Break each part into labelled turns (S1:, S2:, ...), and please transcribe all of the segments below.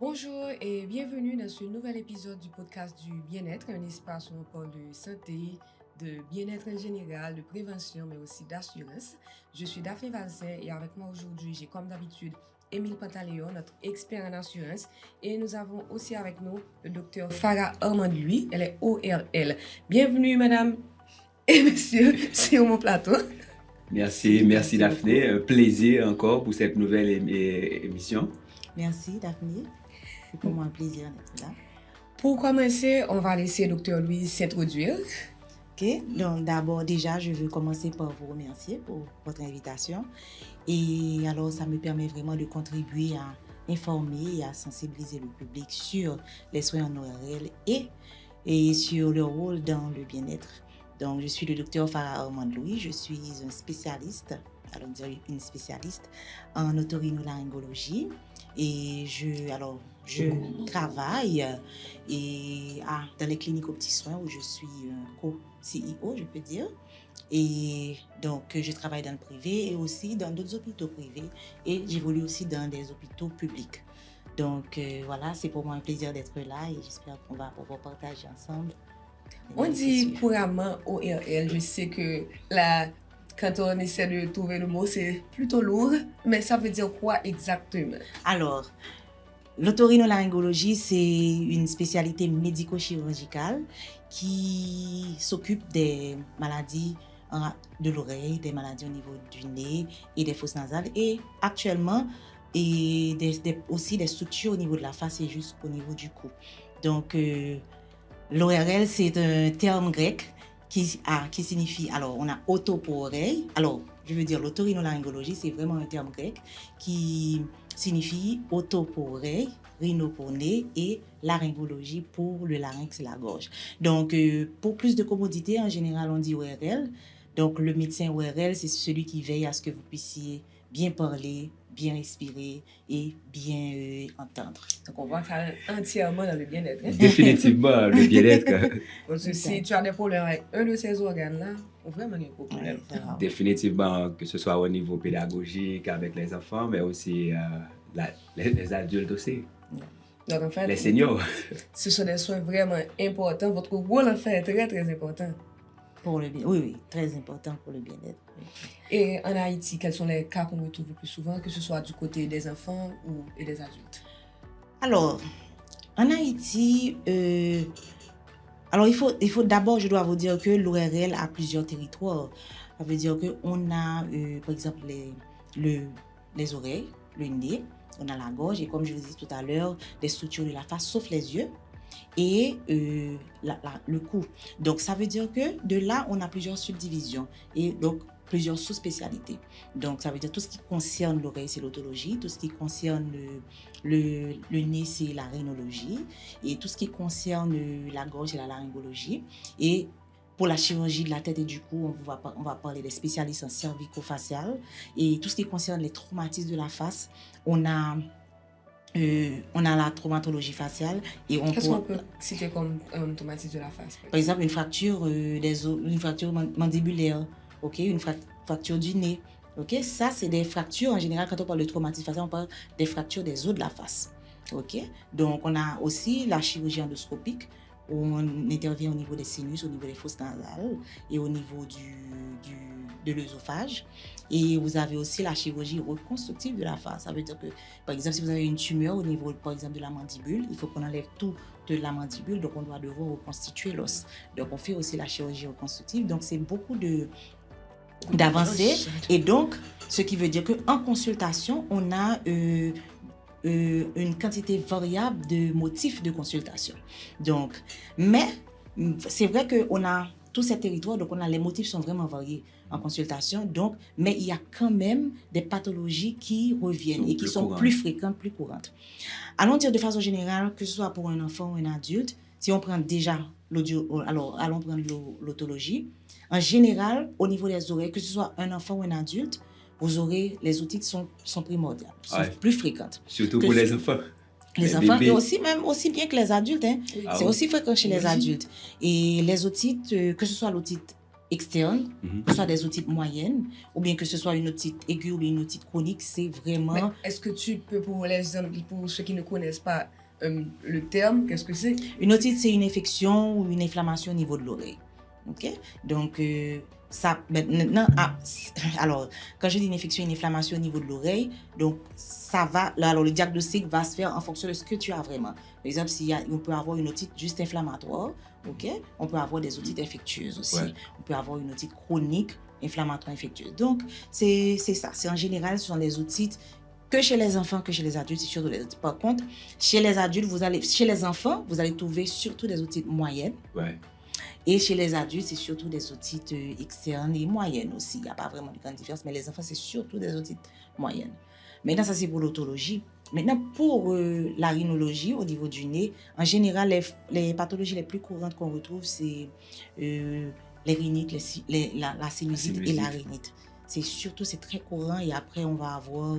S1: Bonjour et bienvenue dans ce nouvel épisode du podcast du bien-être, un espace où on parle de santé, de bien-être en général, de prévention, mais aussi d'assurance. Je suis Daphné Valsin et avec moi aujourd'hui, j'ai comme d'habitude Émile Pantaléon, notre expert en assurance. Et nous avons aussi avec nous le docteur Farah Armand-Louis, elle est ORL. Bienvenue madame et monsieur sur mon plateau.
S2: Merci Daphné. Un plaisir encore pour cette nouvelle émission.
S3: Merci Daphné. C'est pour moi un plaisir d'être là.
S1: Pour commencer, on va laisser Dr Louis s'introduire.
S3: Ok, donc d'abord déjà, je veux commencer par vous remercier pour votre invitation. Et alors, ça me permet vraiment de contribuer à informer et à sensibiliser le public sur les soins en ORL et sur leur rôle dans le bien-être. Donc, je suis le docteur Farah Armand-Louis, je suis un spécialiste, une spécialiste en otorhinolaryngologie. Et je travaille dans les cliniques aux petits soins où je suis co-CEO, je peux dire. Et donc, je travaille dans le privé et aussi dans d'autres hôpitaux privés. Et j'évolue aussi dans des hôpitaux publics. Donc, voilà, c'est pour moi un plaisir d'être là et j'espère qu'on va pouvoir partager ensemble.
S1: On dit couramment ORL, je sais que quand on essaie de trouver le mot, c'est plutôt lourd, mais ça veut dire quoi exactement?
S3: Alors, l'otorhinolaryngologie, c'est une spécialité médico-chirurgicale qui s'occupe des maladies de l'oreille, des maladies au niveau du nez et des fosses nasales et actuellement aussi des structures au niveau de la face et juste au niveau du cou. Donc, l'ORL, c'est un terme grec qui signifie, alors on a auto pour oreille, alors je veux dire l'otorhinolaryngologie, c'est vraiment un terme grec qui signifie auto pour oreille, rhino pour nez et laryngologie pour le larynx et la gorge. Donc pour plus de commodité, en général on dit ORL, donc le médecin ORL, c'est celui qui veille à ce que vous puissiez bien parler, bien respirer et bien entendre.
S1: Donc on va faire entièrement dans le bien-être. Hein?
S2: Définitivement, le bien-être.
S1: Parce que si tu as des problèmes avec un de ces organes-là, on va vraiment un problème.
S2: Définitivement, que ce soit au niveau pédagogique avec les enfants, mais aussi les adultes aussi.
S1: Donc en fait,
S2: les seniors.
S1: Ce sont des soins vraiment importants. Votre rôle en fait est très très important.
S3: Pour le bien, oui, très important pour le bien-être.
S1: Et en Haïti, quels sont les cas qu'on retrouve le plus souvent, que ce soit du côté des enfants et des adultes?
S3: Alors, en Haïti, alors il faut d'abord, je dois vous dire que l'ORL a plusieurs territoires. Ça veut dire qu'on a, par exemple, les oreilles, le nez, on a la gorge et comme je vous disais tout à l'heure, des structures de la face, sauf les yeux. Et le cou. Donc, ça veut dire que de là, on a plusieurs subdivisions et donc plusieurs sous-spécialités. Donc, ça veut dire tout ce qui concerne l'oreille, c'est l'otologie, tout ce qui concerne le nez, c'est la rhinologie et tout ce qui concerne la gorge, c'est la laryngologie. Et pour la chirurgie de la tête et du cou, on va parler des spécialistes en cervico-facial et tout ce qui concerne les traumatismes de la face, on a la traumatologie faciale et
S1: Qu'est-ce qu'on peut citer comme traumatisme de la face?
S3: Par exemple, une fracture une fracture mandibulaire, ok, une fracture du nez, ok. Ça, c'est des fractures en général. Quand on parle de traumatisme facial, on parle des fractures des os de la face, ok. Donc, on a aussi la chirurgie endoscopique où on intervient au niveau des sinus, au niveau des fosses nasales et au niveau de l'œsophage. Et vous avez aussi la chirurgie reconstructive de la face. Ça veut dire que, par exemple, si vous avez une tumeur au niveau, par exemple, de la mandibule, il faut qu'on enlève tout de la mandibule, donc on doit devoir reconstituer l'os. Donc, on fait aussi la chirurgie reconstructive. Donc, c'est beaucoup d'avancées. Et donc, ce qui veut dire qu'en consultation, on a une quantité variable de motifs de consultation. Donc, mais c'est vrai qu'on a tous ces territoires, donc les motifs sont vraiment variés en consultation, donc, mais il y a quand même des pathologies qui reviennent et qui sont plus fréquentes, plus courantes. Allons dire de façon générale, que ce soit pour un enfant ou un adulte, si on prend déjà alors allons prendre l'otologie. En général, au niveau des oreilles, que ce soit un enfant ou un adulte, vous aurez les otites sont primordiales, sont plus fréquentes.
S2: Surtout pour les enfants.
S3: Les enfants, bébés. Et aussi bien que les adultes. Hein. C'est aussi fréquent chez les adultes. Et les otites, que ce soit l'otite externe, que ce soit des otites moyennes, ou bien que ce soit une otite aiguë ou bien une otite chronique, c'est vraiment...
S1: Mais est-ce que tu peux, pour ceux qui ne connaissent pas le terme, qu'est-ce que c'est?
S3: Une otite, c'est une infection ou une inflammation au niveau de l'oreille. OK? Donc, ça, maintenant, alors, quand je dis une infection, une inflammation au niveau de l'oreille, donc, ça va, alors le diagnostic va se faire en fonction de ce que tu as vraiment. Par exemple, on peut avoir une otite juste inflammatoire, OK? On peut avoir des otites infectieuses aussi.
S2: Ouais.
S3: On peut avoir une otite chronique, inflammatoire, infectieuse. Donc, c'est ça. C'est en général, ce sont des otites que chez les enfants, que chez les adultes, c'est surtout les otites. Par contre, chez les adultes, chez les enfants, vous allez trouver surtout des otites moyennes.
S2: Ouais.
S3: Et chez les adultes, c'est surtout des otites externes et moyennes aussi. Il n'y a pas vraiment de grande différence, mais les enfants, c'est surtout des otites moyennes. Maintenant, ça, c'est pour l'otologie. Maintenant, pour la rhinologie, au niveau du nez, en général, les pathologies les plus courantes qu'on retrouve, c'est les rhinites, la sinusite et la rhinite. C'est très courant. Et après, on va avoir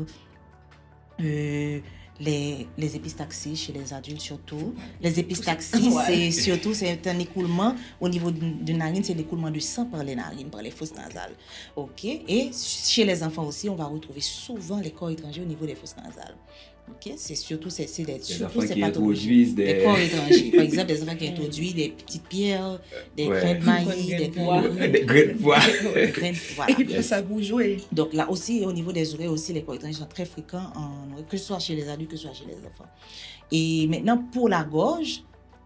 S3: les épistaxies chez les adultes surtout. Les épistaxies, c'est un écoulement au niveau de narine, c'est l'écoulement de sang par les narines, par les fosses nasales. OK? Et chez les enfants aussi, on va retrouver souvent les corps étrangers au niveau des fosses nasales. OK? C'est surtout ces pathologies. Des corps étrangers. Par exemple, des enfants qui introduisent des petites pierres, des grains de maïs, des grains de pois.
S1: Et puis ça bouge, oui.
S3: Donc là aussi, au niveau des oreilles aussi, les corps étrangers sont très fréquents, que ce soit chez les adultes, que ce soit chez les enfants. Et maintenant, pour la gorge,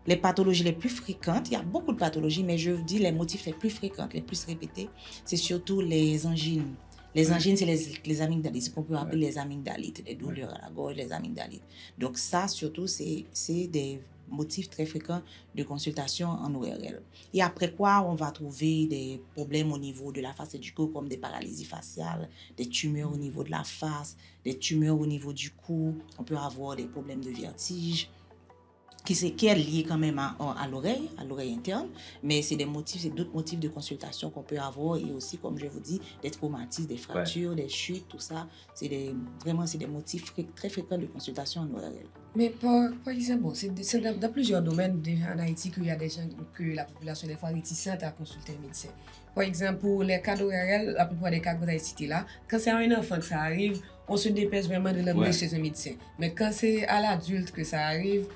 S3: les pathologies les plus fréquentes, il y a beaucoup de pathologies, mais je vous dis les motifs les plus fréquents, les plus répétés, c'est surtout les angines. Les angines, c'est les amygdalites, ce qu'on peut appeler les amygdalites, les douleurs à la gorge, les amygdalites. Donc ça, surtout, c'est des motifs très fréquents de consultation en ORL. Et après quoi, on va trouver des problèmes au niveau de la face et du cou, comme des paralysies faciales, des tumeurs au niveau de la face, des tumeurs au niveau du cou. On peut avoir des problèmes de vertige, qui est lié quand même à l'oreille interne, mais c'est d'autres motifs de consultation qu'on peut avoir, et aussi, comme je vous dis, des traumatismes, des fractures, des chutes, tout ça, c'est des motifs très fréquents de consultation en ORL.
S1: Mais par exemple, c'est dans plusieurs domaines en Haïti qu'il y a des gens, que la population des fois réticente à consulter un médecin. Par exemple, pour les cas d'ORL, la plupart des cas que vous avez cités là, quand c'est à un enfant que ça arrive, on se dépêche vraiment de l'emmener chez un médecin. Mais quand c'est à l'adulte que ça arrive,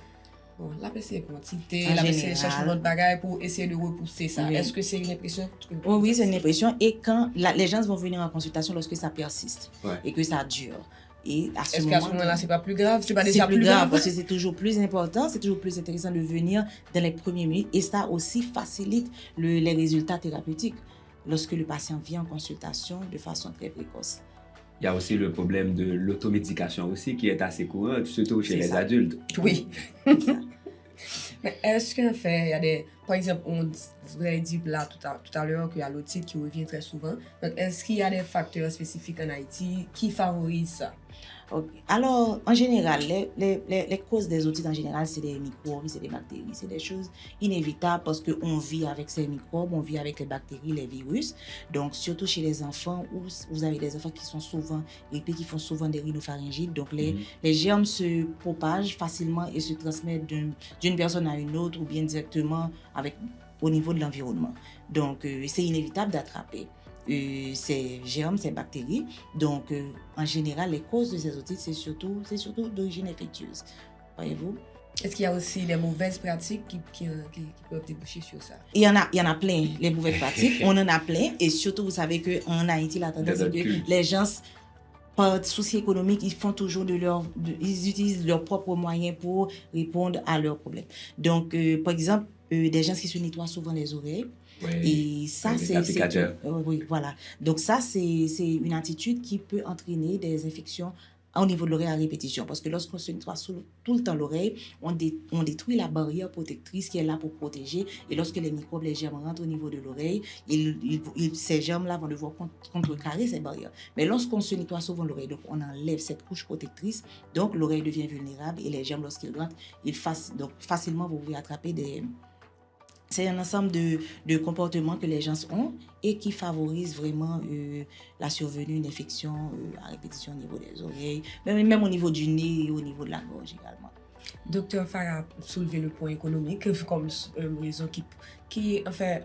S1: bon, la personne est quantité, la personne cherche un autre bagage pour essayer de repousser ça. Oui. Est-ce que c'est une impression?
S3: Oui, c'est une impression. Et quand les gens vont venir en consultation lorsque ça persiste et que ça dure. Et
S1: est-ce qu'à ce moment-là, c'est pas plus grave?
S3: C'est pas déjà plus grave parce que c'est toujours plus important, c'est toujours plus intéressant de venir dans les premières minutes. Et ça aussi facilite les résultats thérapeutiques lorsque le patient vient en consultation de façon très précoce.
S2: Il y a aussi le problème de l'automédication aussi qui est assez courant, surtout chez les adultes.
S1: Oui. Mais est-ce qu'en fait, il y a des... Par exemple, vous avez dit là tout à l'heure qu'il y a l'otite qui revient très souvent. Donc, est-ce qu'il y a des facteurs spécifiques en Haïti qui favorisent ça?
S3: Okay. Alors, en général, les causes des otites, en général, c'est des microbes, c'est des bactéries. C'est des choses inévitables parce qu'on vit avec ces microbes, on vit avec les bactéries, les virus. Donc, surtout chez les enfants, où vous avez des enfants qui sont souvent grippés, qui font souvent des rhinopharyngites. Donc, les germes se propagent facilement et se transmettent d'une personne à une autre ou bien directement au niveau de l'environnement. Donc, c'est inévitable d'attraper ces germes, ces bactéries. Donc, en général, les causes de ces otites, c'est surtout d'origine infectieuse. Voyez-vous?
S1: Est-ce qu'il y a aussi des mauvaises pratiques qui peuvent déboucher sur ça?
S3: Il y en a plein, les mauvaises pratiques. On en a plein. Et surtout, vous savez qu'en Haïti, la tendance est que les gens, par souci économique, ils font toujours ils utilisent leurs propres moyens pour répondre à leurs problèmes. Donc, par exemple, des gens qui se nettoient souvent les oreilles.
S2: Oui,
S3: et ça, oui, voilà. Donc ça, c'est une attitude qui peut entraîner des infections au niveau de l'oreille à répétition. Parce que lorsqu'on se nettoie tout le temps l'oreille, on détruit la barrière protectrice qui est là pour protéger. Et lorsque les microbes, les germes rentrent au niveau de l'oreille, ces germes-là vont devoir contrecarrer ces barrières. Mais lorsqu'on se nettoie souvent l'oreille, donc on enlève cette couche protectrice, donc l'oreille devient vulnérable et les germes, lorsqu'ils rentrent, donc facilement, vous pouvez attraper des... C'est un ensemble de comportements que les gens ont et qui favorisent vraiment la survenue d'une infection à répétition au niveau des oreilles, même au niveau du nez et au niveau de la gorge également.
S1: Docteur Farah a soulevé le point économique comme raison qui en fait,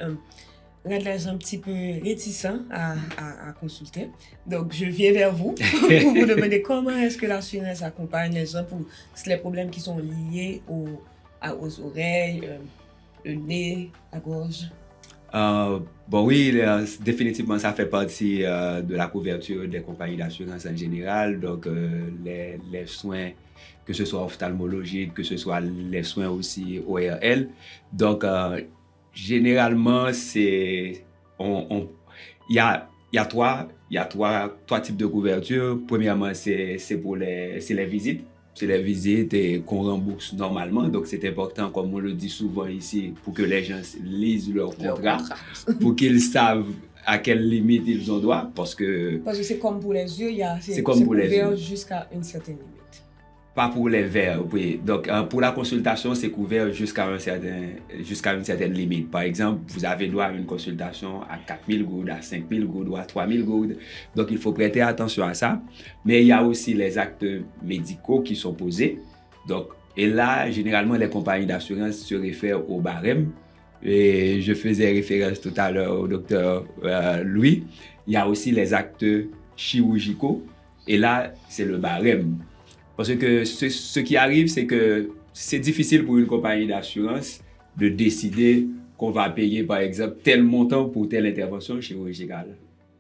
S1: rendent les gens un petit peu réticents à consulter. Donc, je viens vers vous pour vous demander comment est-ce que l'assurance accompagne les gens pour les problèmes qui sont liés aux oreilles, le nez, la gorge.
S2: Bon oui, définitivement ça fait partie de la couverture des compagnies d'assurance en général. Donc les soins, que ce soit ophtalmologiques, que ce soit les soins aussi ORL. Donc généralement il y a trois types de couverture. Premièrement, c'est les visites. C'est les visites et qu'on rembourse normalement. Donc, c'est important, comme on le dit souvent ici, pour que les gens lisent leur contrat, pour qu'ils savent à quelle limite ils ont droit. Parce que
S1: c'est comme pour les yeux, c'est
S2: couvert
S1: jusqu'à une certaine limite.
S2: Pas pour les verres, oui. Donc, pour la consultation, c'est couvert jusqu'à une certaine limite. Par exemple, vous avez droit à une consultation à 4000 gouttes, à 5000 gouttes ou à 3000 gouttes. Donc, il faut prêter attention à ça. Mais il y a aussi les actes médicaux qui sont posés. Donc, et là, généralement, les compagnies d'assurance se réfèrent au barème. Et je faisais référence tout à l'heure au docteur Louis. Il y a aussi les actes chirurgicaux. Et là, c'est le barème. Parce que ce qui arrive, c'est que c'est difficile pour une compagnie d'assurance de décider qu'on va payer, par exemple, tel montant pour telle intervention chirurgicale.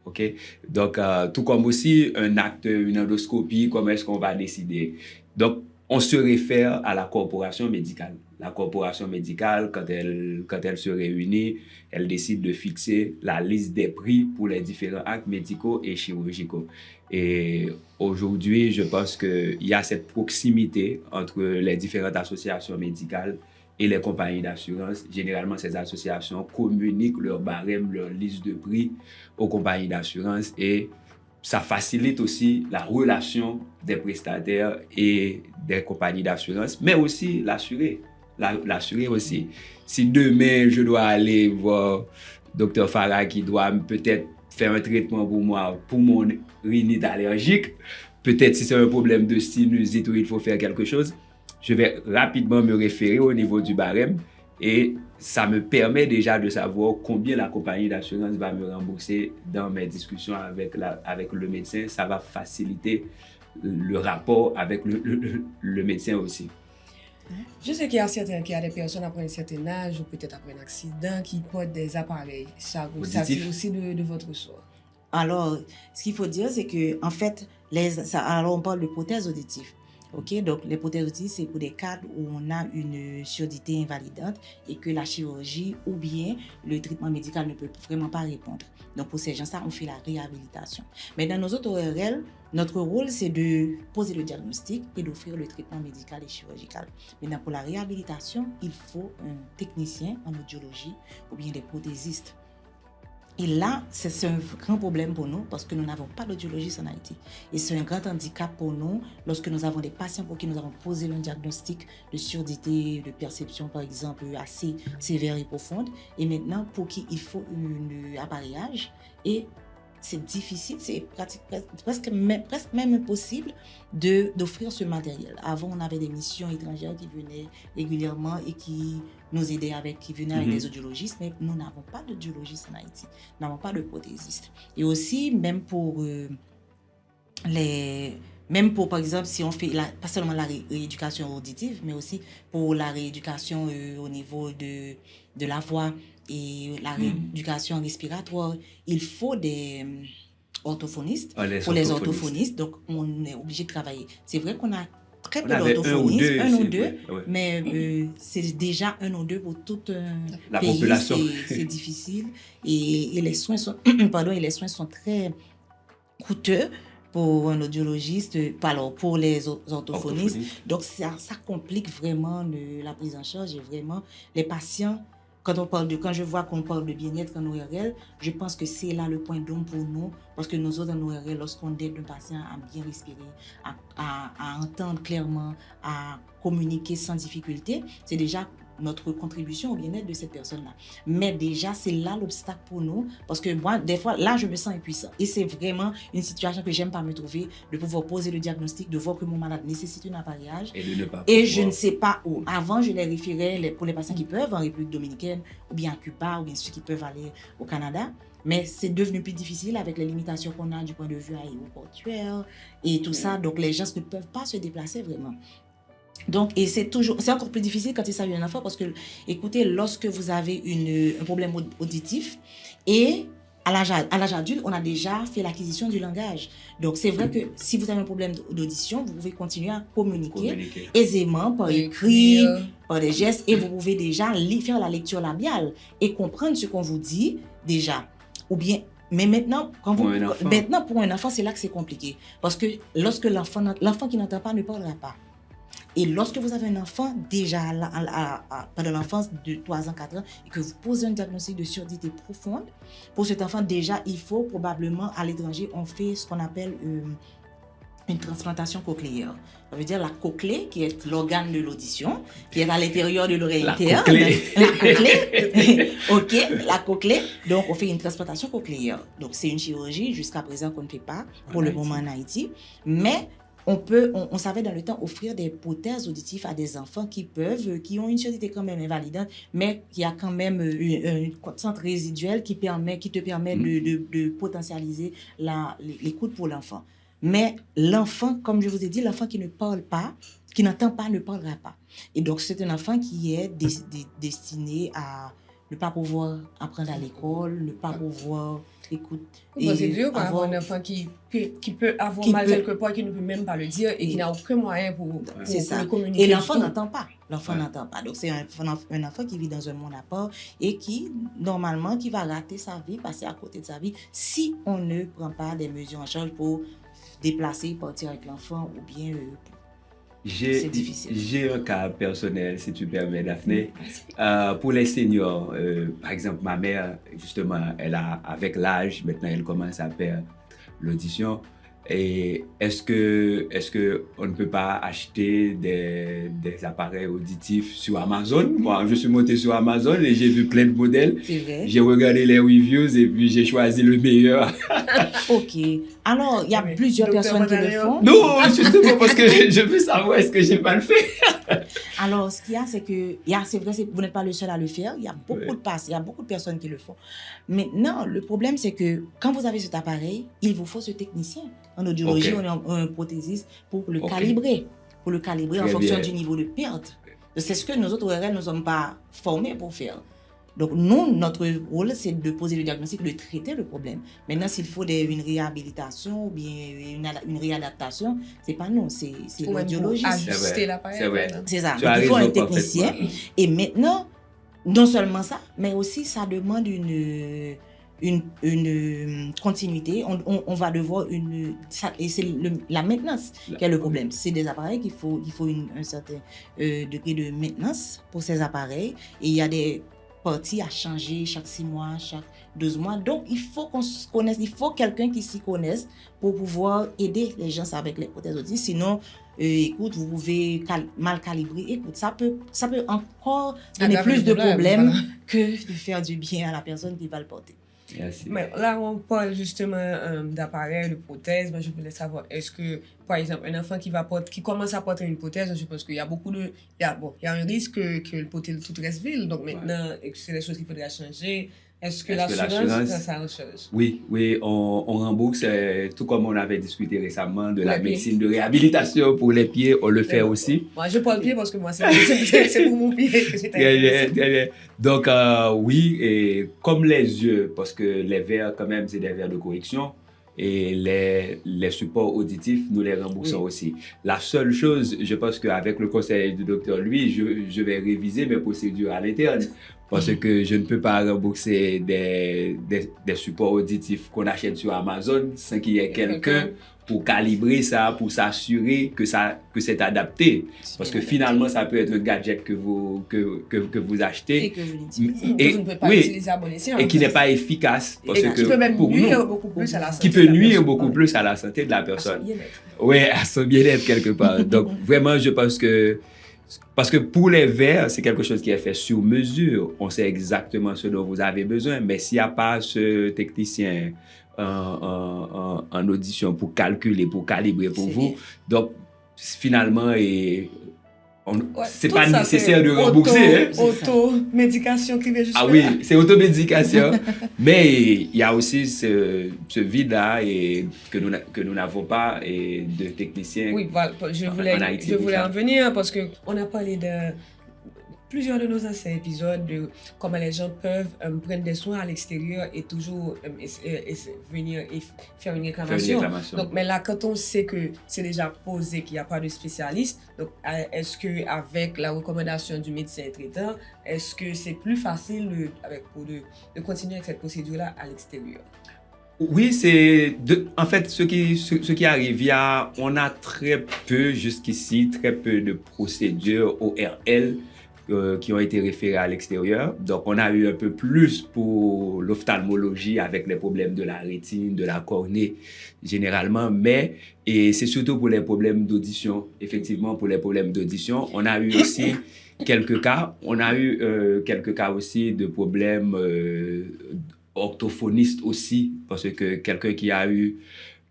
S2: Okay? Donc, tout comme aussi un acte, une endoscopie, comment est-ce qu'on va décider? Donc, on se réfère à la corporation médicale. La corporation médicale, quand elle se réunit, elle décide de fixer la liste des prix pour les différents actes médicaux et chirurgicaux. Et aujourd'hui, je pense qu'il y a cette proximité entre les différentes associations médicales et les compagnies d'assurance. Généralement, ces associations communiquent leur barème, leur liste de prix aux compagnies d'assurance et ça facilite aussi la relation des prestataires et des compagnies d'assurance, mais aussi l'assuré. L'assuré aussi. Si demain, je dois aller voir Dr Farah qui doit peut-être faire un traitement pour moi, pour mon rhinite allergique, peut-être si c'est un problème de sinusite où il faut faire quelque chose, je vais rapidement me référer au niveau du barème et ça me permet déjà de savoir combien la compagnie d'assurance va me rembourser dans mes discussions avec le médecin. Ça va faciliter le rapport avec le médecin aussi.
S1: Je sais qu'il y a des personnes après un certain âge ou peut-être après un accident qui portent des appareils. Ça c'est aussi de votre ressort.
S3: Alors, ce qu'il faut dire, c'est que en fait, alors on parle de prothèses auditives. Ok, donc les prothèses auditives, c'est pour des cas où on a une surdité invalidante et que la chirurgie ou bien le traitement médical ne peut vraiment pas répondre. Donc pour ces gens-là, on fait la réhabilitation. Mais dans nos autres ORL, notre rôle, c'est de poser le diagnostic et d'offrir le traitement médical et chirurgical. Maintenant, pour la réhabilitation, il faut un technicien en audiologie ou bien des prothésistes. Et là, c'est un grand problème pour nous parce que nous n'avons pas d'audiologiste en Haïti. Et c'est un grand handicap pour nous lorsque nous avons des patients pour qui nous avons posé un diagnostic de surdité, de perception par exemple assez sévère et profonde. Et maintenant, pour qui il faut un appareillage et c'est difficile, c'est presque même impossible d'offrir ce matériel. Avant, on avait des missions étrangères qui venaient régulièrement et qui nous aidaient qui venaient avec des audiologistes, mais nous n'avons pas d'audiologistes en Haïti, nous n'avons pas de prothésistes. Et aussi, même pour par exemple, si on fait pas seulement la rééducation auditive, mais aussi pour la rééducation au niveau de la voix et la rééducation respiratoire, il faut des orthophonistes. Pour les orthophonistes, donc on est obligé de travailler. C'est vrai qu'on a très peu d'orthophonistes, un ou deux, mais c'est déjà un ou deux pour toute la pays, population. C'est difficile et les soins sont, les soins sont très coûteux pour un audiologiste, pour les orthophonistes. Donc ça complique vraiment la prise en charge et vraiment les patients. Quand je vois qu'on parle de bien-être en ORL, je pense que c'est là le point d'ombre pour nous, parce que nous autres en ORL, lorsqu'on aide un patient à bien respirer, à entendre clairement, à communiquer sans difficulté, c'est déjà notre contribution au bien-être de cette personne-là. Mais déjà, c'est là l'obstacle pour nous, parce que moi, des fois, là, je me sens impuissant. Et c'est vraiment une situation que j'aime pas me trouver, de pouvoir poser le diagnostic, de voir que mon malade nécessite un appareillage.
S2: Et de ne pas
S3: Et
S2: pouvoir.
S3: je ne sais pas où. Avant, je les référais pour les patients qui peuvent en République dominicaine, ou bien à Cuba, ou bien ceux qui peuvent aller au Canada. Mais c'est devenu plus difficile avec les limitations qu'on a du point de vue aéroportuaire et tout ça. Donc, les gens ne peuvent pas se déplacer vraiment. Donc, et c'est encore plus difficile quand il s'agit d'un enfant parce que, écoutez, lorsque vous avez un problème auditif et à l'âge adulte, on a déjà fait l'acquisition du langage. Donc, c'est vrai que si vous avez un problème d'audition, vous pouvez continuer à communiquer aisément par écrit, par des gestes, et vous pouvez déjà faire la lecture labiale et comprendre ce qu'on vous dit déjà. Ou bien, mais maintenant, pour un enfant, c'est là que c'est compliqué. Parce que lorsque l'enfant qui n'entend pas ne parlera pas. Et lorsque vous avez un enfant déjà pendant l'enfance de 3 ans, 4 ans, et que vous posez un diagnostic de surdité profonde, pour cet enfant, déjà, il faut probablement, à l'étranger, on fait ce qu'on appelle une transplantation cochléaire. Ça veut dire la cochlée, qui est l'organe de l'audition, qui est à l'intérieur de l'oreille interne. La cochlée. OK, la cochlée. Donc, on fait une transplantation cochléaire. Donc, c'est une chirurgie, jusqu'à présent, qu'on ne fait pas pour le moment en Haïti. Mais on savait dans le temps offrir des prothèses auditives à des enfants qui ont une surdité quand même invalidante, mais qui a quand même une constante résiduelle qui te permet de potentialiser l'écoute pour l'enfant. Mais l'enfant, comme je vous ai dit, l'enfant qui ne parle pas, qui n'entend pas, ne parlera pas. Et donc, c'est un enfant qui est destiné à ne pas pouvoir apprendre à l'école, ne pas pouvoir écouter.
S1: C'est dur pour avoir un enfant qui peut avoir mal quelque part, qui ne peut même pas le dire et qui n'a aucun moyen pour le communiquer.
S3: Et l'enfant n'entend pas. L'enfant n'entend pas. Donc, c'est un enfant qui vit dans un monde à part et qui, normalement, qui va rater sa vie, passer à côté de sa vie, si on ne prend pas des mesures en charge pour déplacer, partir avec l'enfant ou bien... c'est difficile.
S2: J'ai un cas personnel, si tu permets, Daphné. Pour les seniors, par exemple, ma mère, justement, avec l'âge, maintenant, elle commence à perdre l'audition. Et est-ce que on ne peut pas acheter des appareils auditifs sur Amazon? Moi, je suis monté sur Amazon et j'ai vu plein de modèles.
S3: C'est vrai.
S2: J'ai regardé les reviews et puis j'ai choisi le meilleur.
S3: OK. Alors, il y a plusieurs personnes qui le font.
S2: Non, justement parce que je veux savoir est-ce que j'ai pas le fait.
S3: Alors, ce qu'il y a, c'est que, c'est vrai, vous n'êtes pas le seul à le faire. Il y a beaucoup de personnes qui le font. Maintenant, le problème, c'est que quand vous avez cet appareil, il vous faut ce technicien. En audiologie, on a un prothésiste pour le calibrer. Pour le calibrer en fonction du niveau de perte. C'est ce que nous autres ORL ne sommes pas formés pour faire. Donc, nous, notre rôle, c'est de poser le diagnostic, de traiter le problème. Maintenant, s'il faut une réhabilitation ou bien une réadaptation, c'est pas nous, c'est l'audiologiste.
S1: Ajuster l'appareil.
S3: C'est ça. Donc, il faut un technicien. Et maintenant, non seulement ça, mais aussi ça demande une continuité. On va devoir et c'est la maintenance qui est le problème. C'est des appareils qu'il faut un certain degré de maintenance pour ces appareils. Et il y a des parties à changer chaque 6 mois, chaque 12 mois. Donc, il faut qu'on se connaisse, il faut quelqu'un qui s'y connaisse pour pouvoir aider les gens avec les prothèses auditives. Sinon, écoute, vous pouvez mal calibrer. Écoute, ça peut encore donner plus de problèmes que de faire du bien à la personne qui va le porter.
S2: Merci.
S1: Mais là, on parle justement d'appareils, de prothèses. Mais je voulais savoir, est-ce que, par exemple, un enfant qui commence à porter une prothèse, je pense qu'il y a il y a un risque que le prothèse tout reste vil. Donc maintenant, c'est des choses qu'il faudrait changer. Est-ce que l'assurance, ça en charge? Oui,
S2: on rembourse, tout comme on avait discuté récemment de la médecine de réhabilitation pour les pieds, on le fait aussi.
S1: Moi, je parle pied parce que moi, c'est pour mon pied que c'est intéressant.
S2: Très bien. Donc, oui, et comme les yeux, parce que les verres, quand même, c'est des verres de correction, et les supports auditifs, nous les remboursons aussi. La seule chose, je pense qu'avec le conseil du docteur, lui, je vais réviser mes procédures à l'interne. Parce que je ne peux pas rembourser des supports auditifs qu'on achète sur Amazon sans qu'il y ait quelqu'un pour calibrer ça, pour s'assurer que c'est adapté. Parce que finalement, ça peut être un gadget que vous achetez.
S1: Et que vous ne pouvez pas utiliser à bon escient.
S2: Et qui n'est pas efficace. Parce que
S1: qui peut même nuire beaucoup plus à la santé.
S2: Qui peut nuire beaucoup plus à la santé de la personne. Oui, à son bien-être quelque part. Donc, vraiment, je pense que Parce que pour les verres, c'est quelque chose qui est fait sur mesure. On sait exactement ce dont vous avez besoin. Mais s'il n'y a pas ce technicien en audition pour calculer, pour calibrer pour vous, donc finalement, c'est pas nécessaire de rembourser.
S1: Auto-médication qui vient juste
S2: Ah oui, c'est automédication. Mais il y a aussi ce vide-là que nous n'avons pas de techniciens.
S1: Oui, voilà, je voulais en venir parce qu'on a parlé de plusieurs de nos anciens épisodes de comment les gens peuvent prendre des soins à l'extérieur et toujours venir et faire une réclamation. Donc, mais là, quand on sait que c'est déjà posé qu'il n'y a pas de spécialiste, donc est-ce qu'avec la recommandation du médecin traitant, est-ce que c'est plus facile de continuer avec cette procédure-là à l'extérieur?
S2: Oui, en fait, ce qui arrive, on a très peu jusqu'ici, très peu de procédures ORL qui ont été référées à l'extérieur. Donc, on a eu un peu plus pour l'ophtalmologie avec les problèmes de la rétine, de la cornée, généralement, et c'est surtout pour les problèmes d'audition. Effectivement, pour les problèmes d'audition, on a eu aussi quelques cas. On a eu quelques cas aussi de problèmes orthophonistes aussi, parce que quelqu'un qui a eu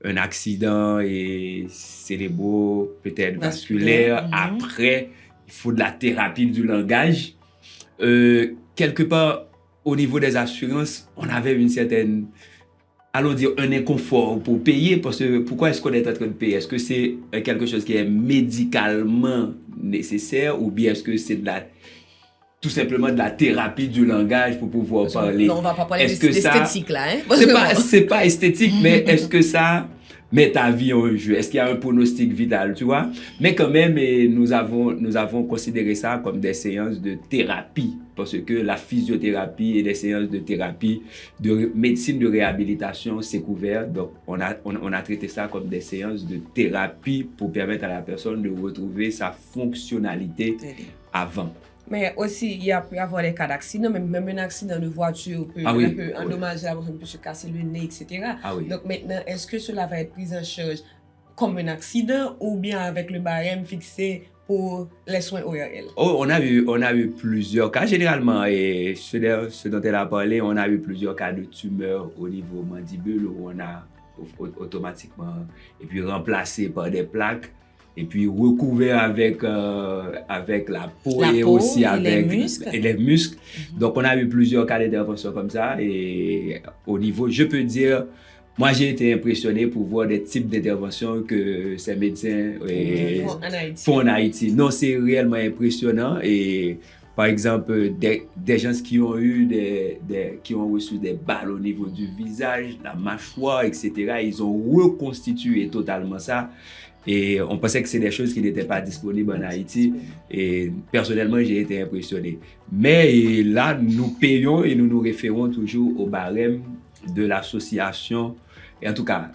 S2: un accident et cérébro, peut-être vasculaire, après, il faut de la thérapie du langage. Quelque part, au niveau des assurances, on avait une certaine, allons dire, un inconfort pour payer, parce que pourquoi est-ce qu'on est en train de payer? Est-ce que c'est quelque chose qui est médicalement nécessaire ou bien est-ce que c'est tout simplement de la thérapie du langage pour pouvoir parler?
S1: Non, on va pas parler d'esthétique là.
S2: C'est pas esthétique, mais est-ce que ça met ta vie en jeu? Est-ce qu'il y a un pronostic vital, tu vois? Mais quand même, nous avons considéré ça comme des séances de thérapie, parce que la physiothérapie et des séances de thérapie de médecine de réhabilitation, c'est couvert. Donc, on a traité ça comme des séances de thérapie pour permettre à la personne de retrouver sa fonctionnalité avant.
S1: Mais aussi, il peut y avoir des cas d'accident, même un accident de voiture peut endommager la personne, peut se casser le nez, etc. Donc maintenant, est-ce que cela va être pris en charge comme un accident ou bien avec le barème fixé pour les soins ORL?
S2: On a eu plusieurs cas, généralement, et ce dont elle a parlé, on a eu plusieurs cas de tumeurs au niveau mandibule où on a automatiquement et puis remplacé par des plaques. Et puis recouvert avec la peau et aussi avec les muscles. Donc, on a eu plusieurs cas d'intervention comme ça. Et au niveau, je peux dire, moi, j'ai été impressionné pour voir des types d'interventions que ces médecins font en Haïti. Non, c'est réellement impressionnant. Et par exemple, des gens qui ont reçu des balles au niveau du visage, la mâchoire, etc., ils ont reconstitué totalement ça. Et on pensait que c'est des choses qui n'étaient pas disponibles en Haïti. Et personnellement, j'ai été impressionné. Mais là, nous payons et nous nous référons toujours au barème de l'association. Et en tout cas,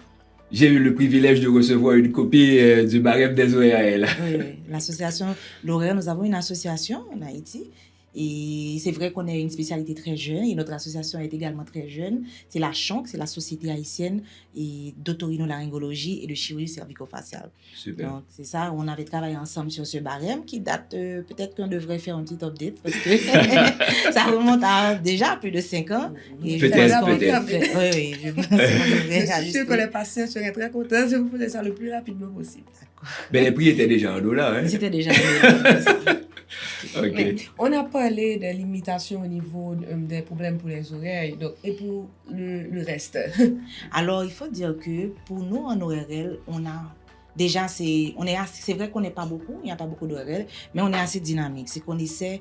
S2: j'ai eu le privilège de recevoir une copie du barème des ORL.
S3: Oui, l'association l'ORL, nous avons une association en Haïti. Et c'est vrai qu'on a une spécialité très jeune et notre association est également très jeune. C'est la CHONC, c'est la Société haïtienne d'otorhinolaryngologie et de chirurgie cervico-faciale.
S2: Super.
S3: Donc c'est ça, on avait travaillé ensemble sur ce barème qui date, peut-être qu'on devrait faire un petit update parce que ça remonte à déjà plus de 5 ans.
S2: Peut-être.
S3: Oui, je pense qu'on devrait
S1: je suis sûr que les patients seraient très contents si vous faisiez ça le plus rapidement possible.
S2: Mais les prix étaient déjà en dollars. Hein?
S3: C'était déjà en dollars.
S2: Okay.
S1: Mais on a parlé des limitations au niveau des problèmes pour les oreilles, donc, et pour le reste.
S3: Alors, il faut dire que pour nous, en ORL, déjà, c'est vrai qu'on n'est pas beaucoup, il n'y a pas beaucoup d'ORL, mais on est assez dynamique. C'est qu'on essaie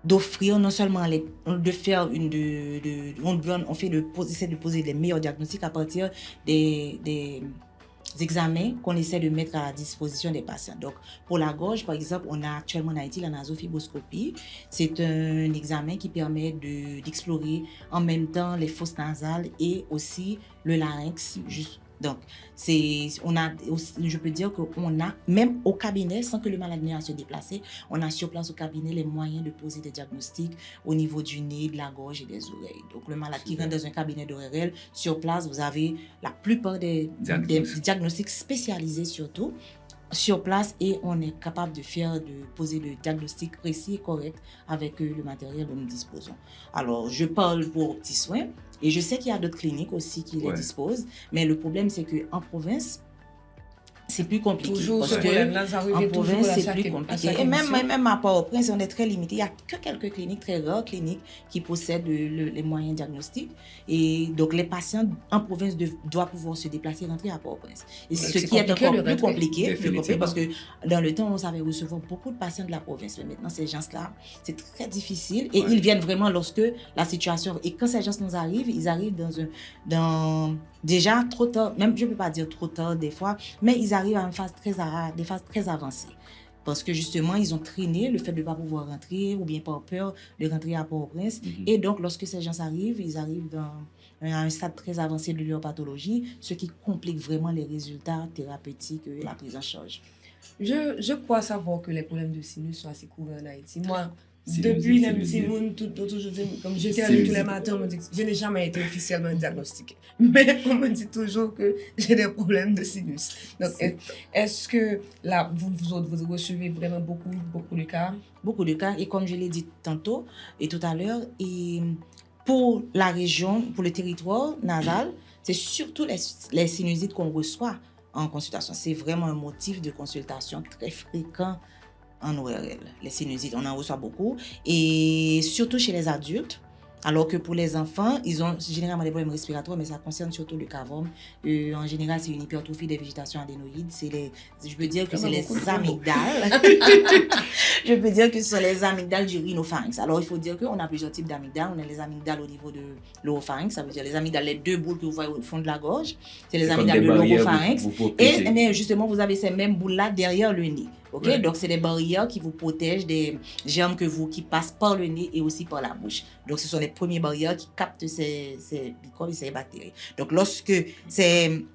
S3: d'offrir non seulement de faire on essaie de poser les meilleurs diagnostics à partir des examens qu'on essaie de mettre à la disposition des patients. Donc, pour la gorge, par exemple, on a actuellement en Haïti la nasofibroscopie. C'est un examen qui permet d'explorer en même temps les fosses nasales et aussi le larynx. Donc, je peux dire qu'on a, même au cabinet, sans que le malade n'ait à se déplacer, on a sur place au cabinet les moyens de poser des diagnostics au niveau du nez, de la gorge et des oreilles. Donc, le malade qui rentre dans un cabinet d'ORL, sur place, vous avez la plupart des diagnostics spécialisés surtout sur place et on est capable de poser le diagnostic précis et correct avec le matériel dont nous disposons. Alors, je parle pour Petits Soins et je sais qu'il y a d'autres cliniques aussi qui les disposent, mais le problème c'est qu'en province, c'est plus compliqué.
S1: Toujours
S3: parce que en province, c'est plus compliqué. Et même à Port-au-Prince, on est très limité. Il n'y a que quelques cliniques, très rares cliniques, qui possèdent les moyens diagnostiques. Et donc, les patients en province doivent pouvoir se déplacer et rentrer à Port-au-Prince. Et ce qui est encore plus compliqué, parce que dans le temps, on savait recevoir beaucoup de patients de la province. Mais maintenant, ces gens-là, c'est très difficile. Et ils viennent vraiment lorsque la situation... Et quand ces gens nous arrivent, ils arrivent déjà trop tard, même je ne peux pas dire trop tard des fois, mais ils arrivent à des phases très avancées. Parce que justement, ils ont traîné le fait de ne pas pouvoir rentrer ou bien par peur de rentrer à Port-au-Prince. Et donc, lorsque ces gens arrivent, ils arrivent à un stade très avancé de leur pathologie, ce qui complique vraiment les résultats thérapeutiques et la prise en charge.
S1: Je crois savoir que les problèmes de sinus sont assez couverts en Haïti. Moi, depuis les petits monde, comme j'étais à tous les matins, on me dit que je n'ai jamais été officiellement diagnostiquée. Mais on me dit toujours que j'ai des problèmes de sinus. Donc, est-ce que là, vous recevez vraiment beaucoup de cas?
S3: Beaucoup de cas. Et comme je l'ai dit tantôt et tout à l'heure, et pour la région, pour le territoire nasal, c'est surtout les sinusites qu'on reçoit en consultation. C'est vraiment un motif de consultation très fréquent en ORL. Les sinusites, on en reçoit beaucoup. Et surtout chez les adultes. Alors que pour les enfants, ils ont généralement des problèmes respiratoires, mais ça concerne surtout le cavum. En général, c'est une hypertrophie des végétations adénoïdes. Je peux dire que c'est les amygdales. Je peux dire que ce sont les amygdales du rhinopharynx. Alors, il faut dire qu'on a plusieurs types d'amygdales. On a les amygdales au niveau de l'oropharynx. Ça veut dire les amygdales, les deux boules que vous voyez au fond de la gorge. C'est les amygdales de l'oropharynx. Mais justement, vous avez ces mêmes boules-là derrière le nez. Okay? Ouais. Donc, c'est des barrières qui vous protègent des germes qui passent par le nez et aussi par la bouche. Donc, ce sont les premières barrières qui captent ces microbes et ces bactéries. Donc, lorsque ces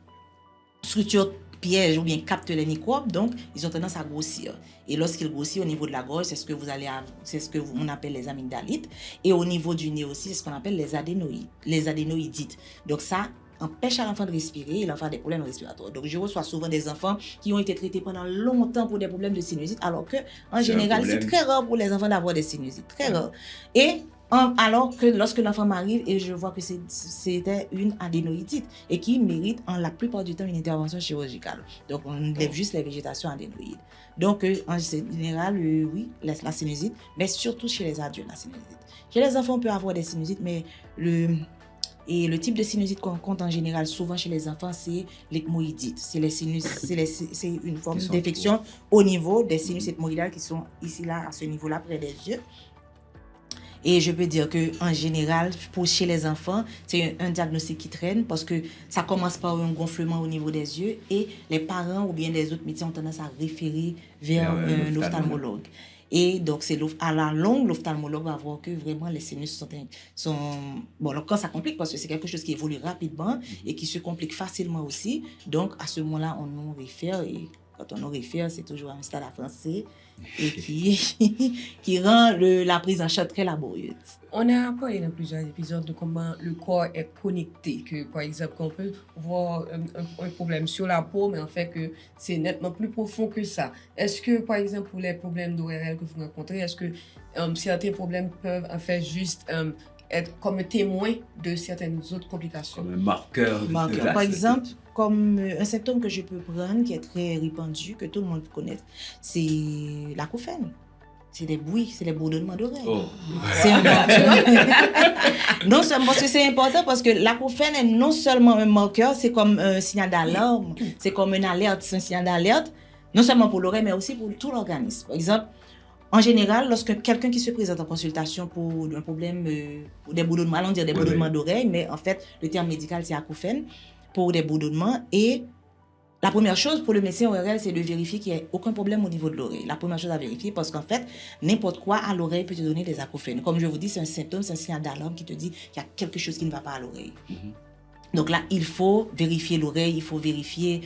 S3: structures piègent ou bien captent les microbes, donc, ils ont tendance à grossir. Et lorsqu'ils grossissent au niveau de la gorge, c'est ce que on appelle les amygdalites. Et au niveau du nez aussi, c'est ce qu'on appelle les adénoïdites. Donc, ça empêche à l'enfant de respirer et l'enfant a des problèmes respiratoires. Donc, je reçois souvent des enfants qui ont été traités pendant longtemps pour des problèmes de sinusite, alors que en général, c'est très rare pour les enfants d'avoir des sinusites, très rare. Et alors que lorsque l'enfant m'arrive et je vois que c'était une adénoïdite et qui mérite en la plupart du temps une intervention chirurgicale. Donc, on lève juste les végétations adénoïdes. Donc, en général, oui, la sinusite, mais surtout chez les adultes, la sinusite. Chez les enfants, on peut avoir des sinusites, mais le type de sinusite qu'on rencontre en général souvent chez les enfants, c'est l'ethmoïdite. C'est une forme d'infection au niveau des sinus ethmoïdales qui sont ici, là, à ce niveau-là, près des yeux. Et je peux dire qu'en général, chez les enfants, c'est un diagnostic qui traîne parce que ça commence par un gonflement au niveau des yeux et les parents ou bien les autres médecins ont tendance à référer vers un ophtalmologue. Et donc, à la longue, l'ophtalmologue va voir que vraiment les sinus sont... Bon, alors quand ça complique, parce que c'est quelque chose qui évolue rapidement et qui se complique facilement aussi. Donc, à ce moment-là, on nous réfère et quand on nous réfère, c'est toujours un stade avancé et qui rend la prise en charge très laborieuse.
S1: On a parlé dans plusieurs épisodes de comment le corps est connecté, que par exemple, qu'on peut voir un problème sur la peau, mais en fait que c'est nettement plus profond que ça. Est-ce que, par exemple, pour les problèmes d'ORL que vous rencontrez, est-ce que certains problèmes peuvent en fait juste être comme un témoin de certaines autres complications?
S2: Comme un marqueur.
S3: Par exemple, comme un symptôme que je peux prendre, qui est très répandu, que tout le monde connaît, c'est l'acouphène. C'est des bruits, c'est des bourdonnements d'oreilles. Oh. C'est non seulement parce que c'est important parce que l'acouphène est non seulement un marqueur, c'est comme un signal d'alarme, c'est comme une alerte, c'est un signal d'alerte, non seulement pour l'oreille, mais aussi pour tout l'organisme. Par exemple, en général, lorsque quelqu'un qui se présente en consultation pour un problème, pour des bourdonnements, allons dire des bourdonnements d'oreilles, mais en fait, le terme médical, c'est acouphène, pour des bourdonnements. Et la première chose pour le médecin ORL, c'est de vérifier qu'il n'y a aucun problème au niveau de l'oreille. La première chose à vérifier, parce qu'en fait, n'importe quoi à l'oreille peut te donner des acouphènes. Comme je vous dis, c'est un symptôme, c'est un signal d'alarme qui te dit qu'il y a quelque chose qui ne va pas à l'oreille. Donc là, il faut vérifier l'oreille, il faut vérifier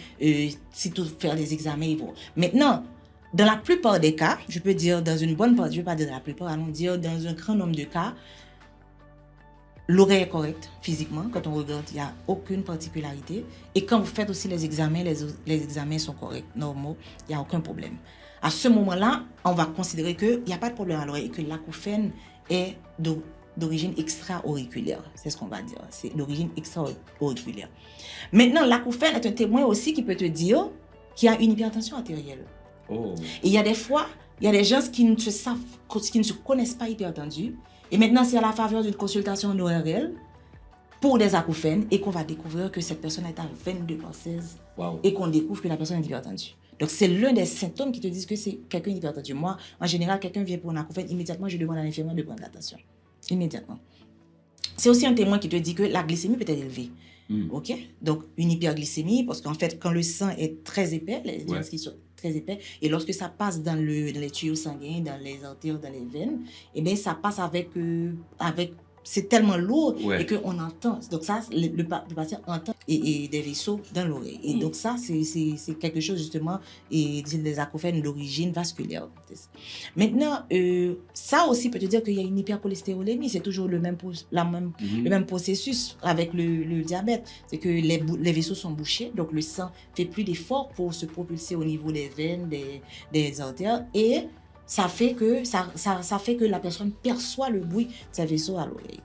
S3: si tout faire des examens. Maintenant, dans la plupart des cas, je peux dire dans une bonne partie, je ne vais pas dire dans la plupart, allons dire dans un grand nombre de cas, L'oreille est correcte physiquement. Quand on regarde, il n'y a aucune particularité. Et quand vous faites aussi les examens, les examens sont corrects, normaux. Il n'y a aucun problème. À ce moment-là, on va considérer qu'il n'y a pas de problème à l'oreille et que l'acouphène est d'origine extra-auriculaire. C'est ce qu'on va dire. C'est d'origine extra-auriculaire. Maintenant, l'acouphène est un témoin aussi qui peut te dire qu'il y a une hypertension artérielle.
S2: Oh.
S3: Et il y a des fois, il y a des gens qui ne se connaissent pas hypertendus. Et maintenant, c'est à la faveur d'une consultation en ORL pour des acouphènes et qu'on va découvrir que cette personne est à 22/16
S2: Wow.
S3: et qu'on découvre que la personne est hypertendue. Donc, c'est l'un des symptômes qui te disent que c'est quelqu'un hypertendu. Moi, en général, quelqu'un vient pour un acouphène, immédiatement, je demande à l'infirmière de prendre l'attention. Immédiatement. C'est aussi un témoin qui te dit que la glycémie peut être élevée. OK? Donc, une hyperglycémie, parce qu'en fait, quand le sang est très épais, les gens qui sont très épais, et lorsque ça passe dans les tuyaux sanguins, dans les artères, dans les veines, eh bien, ça passe avec c'est tellement lourd et qu'on entend. Donc ça, le patient entend et des vaisseaux dans l'oreille. Et donc ça, c'est quelque chose justement, et des acouphènes d'origine vasculaire. Maintenant, ça aussi peut te dire qu'il y a une hypercholestérolémie. C'est toujours le même processus avec le diabète. C'est que les vaisseaux sont bouchés, donc le sang fait plus d'efforts pour se propulser au niveau des veines, des artères, et ça fait que la personne perçoit le bruit de ses vaisseaux à l'oreille.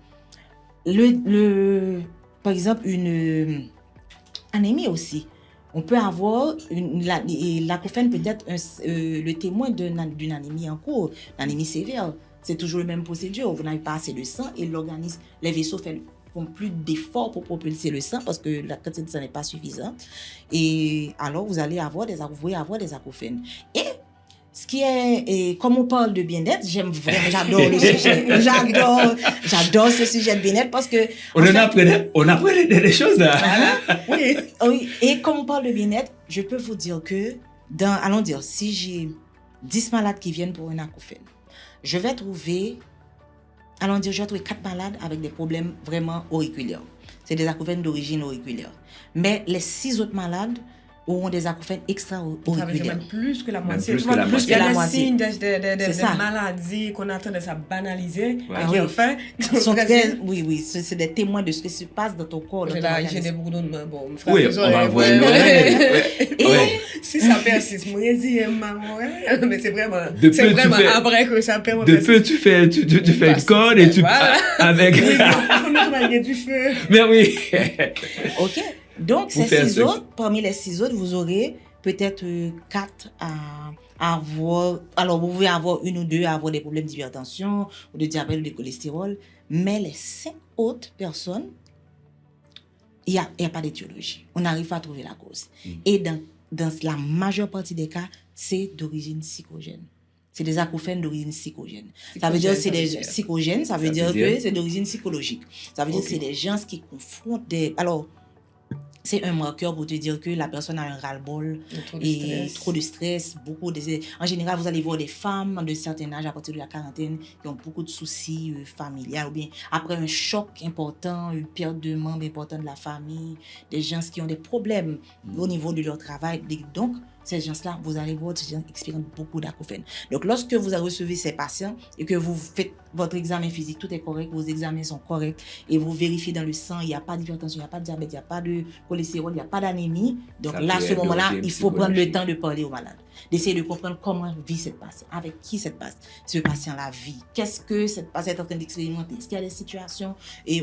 S3: Par exemple, une anémie aussi. On peut avoir l'acouphène peut être le témoin d'une anémie en cours, l'anémie sévère. C'est toujours la même procédure. Vous n'avez pas assez de sang et l'organisme, les vaisseaux font plus d'efforts pour propulser le sang parce que la quantité de sang n'est pas suffisante. Et alors, vous allez avoir des acouphènes. Et ce qui est, comme on parle de bien-être, j'adore le sujet, j'adore ce sujet de bien-être parce que...
S2: On apprend des choses là.
S3: Oui, et comme on parle de bien-être, je peux vous dire que, allons dire, si j'ai 10 malades qui viennent pour un acouphène, je vais trouver 4 malades avec des problèmes vraiment auriculaires. C'est des acouphènes d'origine auriculaire. Mais les 6 autres malades auront des acouphènes extra-auriculaires.
S1: Même plus que la moitié.
S3: Plus que la moitié.
S1: Il y a des signes de maladies qu'on a tendance à banaliser. Et enfin,
S3: oui, c'est des témoins de ce qui se passe dans ton corps.
S1: J'ai des bourdonnements. Bon,
S2: oui, on va voir.
S1: Et si ça persiste, moi, je dis, mais c'est vraiment après que ça perd.
S2: Depuis, tu fais une corde et tu avec.
S1: Oui, il y a du feu.
S2: Mais oui.
S3: OK. Donc, parmi les 6 autres, vous aurez peut-être 4 à avoir. Alors, vous pouvez avoir 1 ou 2 à avoir des problèmes d'hypertension ou de diabète ou de cholestérol. Mais les 5 autres personnes, il n'y a pas d'étiologie. On n'arrive pas à trouver la cause. Et dans la majeure partie des cas, c'est d'origine psychogène. C'est des acouphènes d'origine psychogène. Ça veut dire que c'est des psychogènes, ça veut dire que c'est d'origine psychologique. Ça veut dire que c'est des gens qui confrontent des... Alors, c'est un marqueur pour te dire que la personne a un ras-le-bol et trop de stress, En général, vous allez voir des femmes de certain âge à partir de la quarantaine qui ont beaucoup de soucis familiaux ou bien après un choc important, une perte de membres importants de la famille, des gens qui ont des problèmes au niveau de leur travail. Donc, ces gens-là, vous allez voir, ces gens expérimentent beaucoup d'acouphènes. Donc, lorsque vous recevez ces patients et que vous faites votre examen physique, tout est correct, vos examens sont corrects et vous vérifiez dans le sang, il n'y a pas d'hypertension, il n'y a pas de diabète, il n'y a pas de cholestérol, il n'y a pas d'anémie. Donc là, à ce moment-là, il faut prendre le temps de parler au malade, d'essayer de comprendre comment vit cette patiente, avec qui ce patient-là vit, qu'est-ce que cette patiente est en train d'expérimenter, est-ce qu'il y a des situations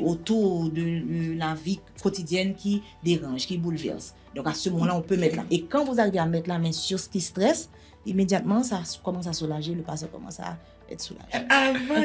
S3: autour de la vie quotidienne qui dérangent, qui bouleversent. Donc à ce moment-là, on peut mettre là. Et quand vous arrivez à mettre la main sur ce qui stresse, immédiatement, ça commence à soulager, le patient commence à être soulagé.
S1: Avant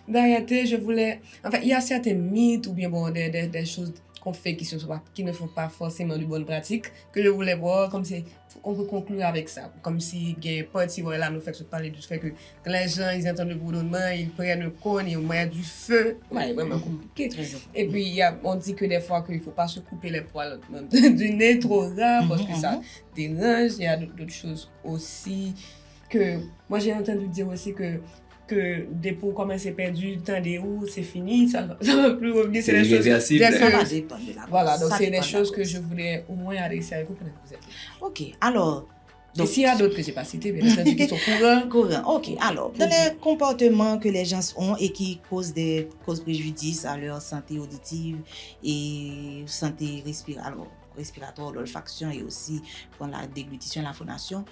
S1: d'arrêter, je voulais... Enfin, il y a certains mythes ou bien des choses qu'on fait qui ne font pas forcément de bonnes pratiques que je voulais voir comme si on peut conclure avec ça. Comme si il y a pas si voilà, nous fait parler du fait que quand les gens ils entendent le bourdonnement, ils prennent le cône et on met du feu. Ouais, vraiment compliqué. Et puis on dit que des fois qu'il faut pas se couper les poils du nez trop rare parce que ça dérange. Il y a d'autres choses aussi que moi j'ai entendu dire aussi que des peaux comme c'est perdu, tant des hauts, c'est fini, ça va plus revenir.
S2: C'est irréversible.
S3: Ça va dépendre de la
S1: Voilà, donc c'est des choses que je voulais au moins adresser avec vous pour que vous êtes.
S3: OK, alors,
S1: Et s'il y a d'autres que je n'ai pas cités, bien entendu, qui sont courants.
S3: Courant. Ok. Alors, dans les comportements que les gens ont et qui causent préjudice à leur santé auditive et santé respiratoire, l'olfaction et aussi pour la déglutition et la phonation,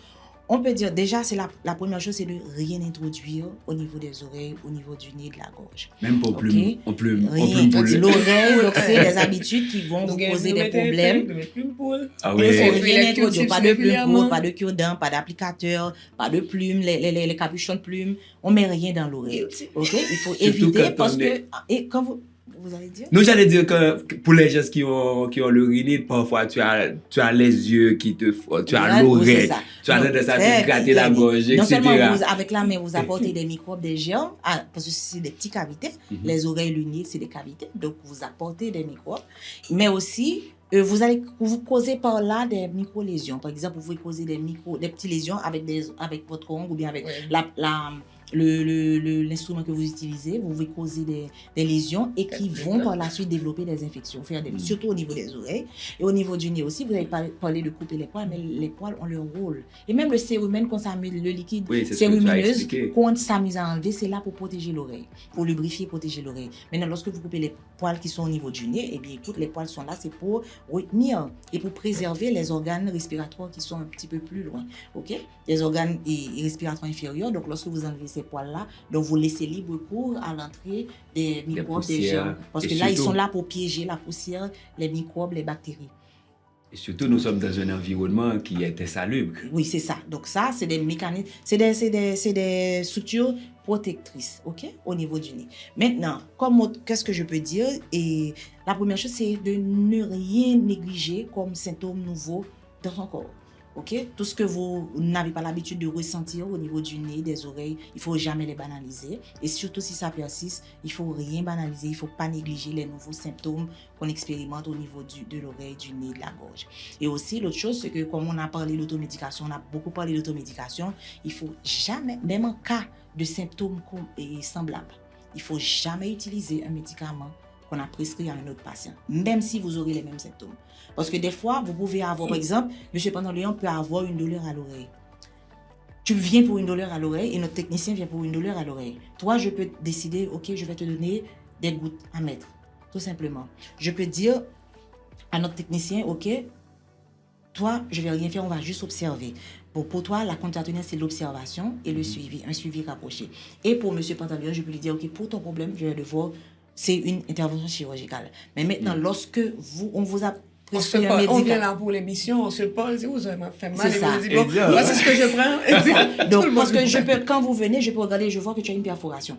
S3: on peut dire déjà, c'est la première chose, c'est de rien introduire au niveau des oreilles, au niveau du nez, de la gorge.
S2: Même pas
S3: Okay?
S2: on plume
S3: l'oreille, donc c'est des habitudes qui vont vous causer des problèmes.
S2: Ah
S3: Il ne faut
S2: ouais.
S3: rien introduire, pas de plume poudre, pas de cure-dent, pas d'applicateur, pas de plumes, les capuchons de plumes, on met rien dans l'oreille. Ok? Il faut éviter parce que et quand vous allez dire?
S2: Non, j'allais dire que pour les gens qui ont le rhinite, parfois tu as les yeux qui tu as l'oreille, tu as tendance à te gratter la gorge, etc.
S3: Non seulement avec la main, vous apportez des microbes, des germes, parce que c'est des petites cavités. Les oreilles, le nez, c'est des cavités. Donc, vous apportez des microbes. Mais aussi, vous causez par là des micro-lésions. Par exemple, vous pouvez causer des petites lésions avec votre ongle ou bien avec l'instrument que vous utilisez, vous pouvez causer des lésions et qui vont par la suite développer des infections, surtout au niveau des oreilles et au niveau du nez aussi. Vous avez parlé de couper les poils, mais les poils ont leur rôle. Et même le cérumen, quand ça met le liquide cérumineuse, quand ça mise à enlever, c'est là pour protéger l'oreille, pour lubrifier, protéger l'oreille. Maintenant, lorsque vous coupez les poils qui sont au niveau du nez, eh bien, écoute, les poils sont là, c'est pour retenir et pour préserver les organes respiratoires qui sont un petit peu plus loin. Ok? Les organes respiratoires inférieurs. Donc, lorsque vous enlevez ces poils-là, donc vous laissez libre cours à l'entrée des microbes, des germes. Parce que là, ils sont là pour piéger la poussière, les microbes, les bactéries.
S2: Et surtout, nous sommes dans un environnement qui est insalubre.
S3: Oui, c'est ça. Donc ça, c'est des mécanismes, c'est des structures protectrices, ok, au niveau du nez. Maintenant, qu'est-ce que je peux dire? Et la première chose, c'est de ne rien négliger comme symptôme nouveau dans son corps. Okay? Tout ce que vous n'avez pas l'habitude de ressentir au niveau du nez, des oreilles, il ne faut jamais les banaliser. Et surtout si ça persiste, il ne faut rien banaliser, il ne faut pas négliger les nouveaux symptômes qu'on expérimente au niveau de l'oreille, du nez, de la gorge. Et aussi, l'autre chose, c'est que comme on a parlé d'automédication, on a beaucoup parlé d'automédication, il ne faut jamais, même en cas de symptômes semblables, il ne faut jamais utiliser un médicament qu'on a prescrit à un autre patient, même si vous aurez les mêmes symptômes. Parce que des fois, vous pouvez avoir, par exemple, M. Pantaleon peut avoir une douleur à l'oreille. Tu viens pour une douleur à l'oreille et notre technicien vient pour une douleur à l'oreille. Toi, je peux décider, ok, je vais te donner des gouttes à mettre, tout simplement. Je peux dire à notre technicien, ok, toi, je ne vais rien faire, on va juste observer. Pour toi, la contact c'est l'observation et le suivi, un suivi rapproché. Et pour M. Pantaleon, je peux lui dire, ok, pour ton problème, je vais devoir, c'est une intervention chirurgicale. Mais maintenant, lorsque on vous a
S1: on vient là pour l'émission, on se parle, si vous avez fait mal,
S3: c'est ça.
S1: Moi, c'est ce que je prends.
S3: Donc, parce que quand vous venez, je peux regarder, je vois que tu as une perforation.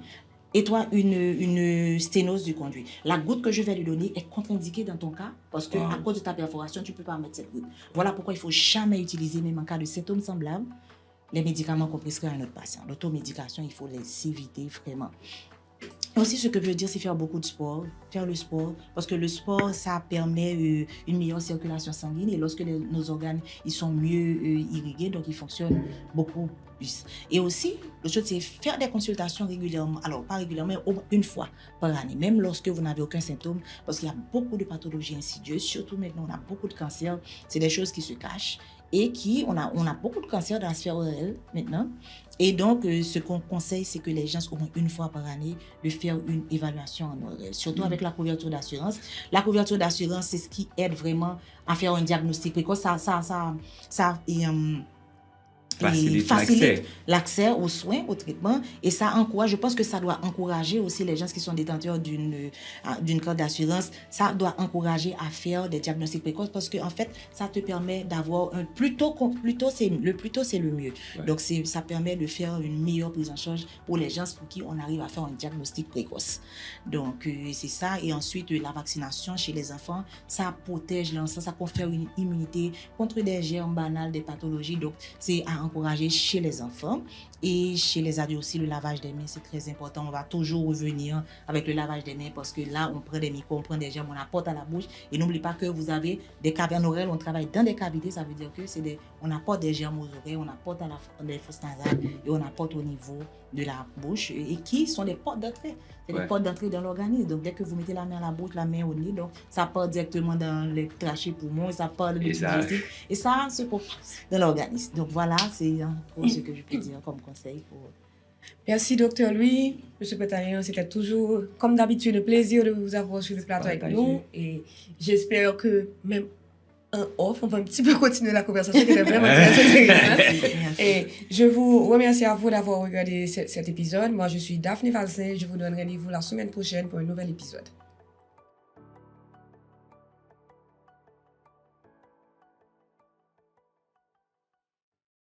S3: Et toi, une sténose du conduit. La goutte que je vais lui donner est contre-indiquée dans ton cas, parce qu'à cause de ta perforation, tu ne peux pas mettre cette goutte. Voilà pourquoi il ne faut jamais utiliser, même en cas de symptômes semblables, les médicaments qu'on prescrit à notre patient. L'automédication, il faut les éviter vraiment. Aussi, ce que je veux dire, c'est faire beaucoup de sport, faire le sport, parce que le sport, ça permet une meilleure circulation sanguine et lorsque nos organes ils sont mieux irrigués, donc ils fonctionnent beaucoup plus. Et aussi, l'autre chose, c'est faire des consultations régulièrement, alors pas régulièrement, mais une fois par année, même lorsque vous n'avez aucun symptôme, parce qu'il y a beaucoup de pathologies insidieuses, surtout maintenant, on a beaucoup de cancers, c'est des choses qui se cachent et on a beaucoup de cancers dans la sphère orale maintenant. Et donc, ce qu'on conseille, c'est que les gens, au moins une fois par année, de faire une évaluation en oreille, surtout avec la couverture d'assurance. La couverture d'assurance, c'est ce qui aide vraiment à faire un diagnostic précoce. Ça facilite l'accès aux soins, aux traitements. Et ça encourage, je pense que ça doit encourager aussi les gens qui sont détenteurs d'une carte d'assurance. Ça doit encourager à faire des diagnostics précoces parce qu'en fait, ça te permet d'avoir le plus tôt c'est le mieux. Ouais. Donc, ça permet de faire une meilleure prise en charge pour les gens pour qui on arrive à faire un diagnostic précoce. Donc, c'est ça. Et ensuite, la vaccination chez les enfants, ça protège l'enfant, ça confère une immunité contre des germes banals, des pathologies. Donc, c'est à encourager chez les enfants et chez les adultes aussi. Le lavage des mains, c'est très important. On va toujours revenir avec le lavage des mains parce que là, on prend des microbes, on prend des germes, on apporte à la bouche. Et n'oubliez pas que vous avez des cavités oreilles, on travaille dans des cavités, ça veut dire que on apporte des germes aux oreilles, on apporte à les fosses nasales et on apporte au niveau de la bouche et qui sont des portes d'entrée. C'est des portes d'entrée dans l'organisme. Donc, dès que vous mettez la main à la bouche, la main au nez, donc ça part directement dans les trachées poumons, ça part dans le digestif. Et ça se propage dans l'organisme. Donc, voilà, c'est ce que je peux dire comme conseil pour...
S1: Merci, Dr. Louis. Monsieur Pétarian, c'était toujours, comme d'habitude, un plaisir de vous avoir sur le plateau avec nous. Et j'espère que même en off, on va un petit peu continuer la conversation qui était vraiment très intéressante. Et je vous remercie à vous d'avoir regardé cet épisode. Moi, je suis Daphné Valsin. Je vous donne rendez-vous la semaine prochaine pour un nouvel épisode.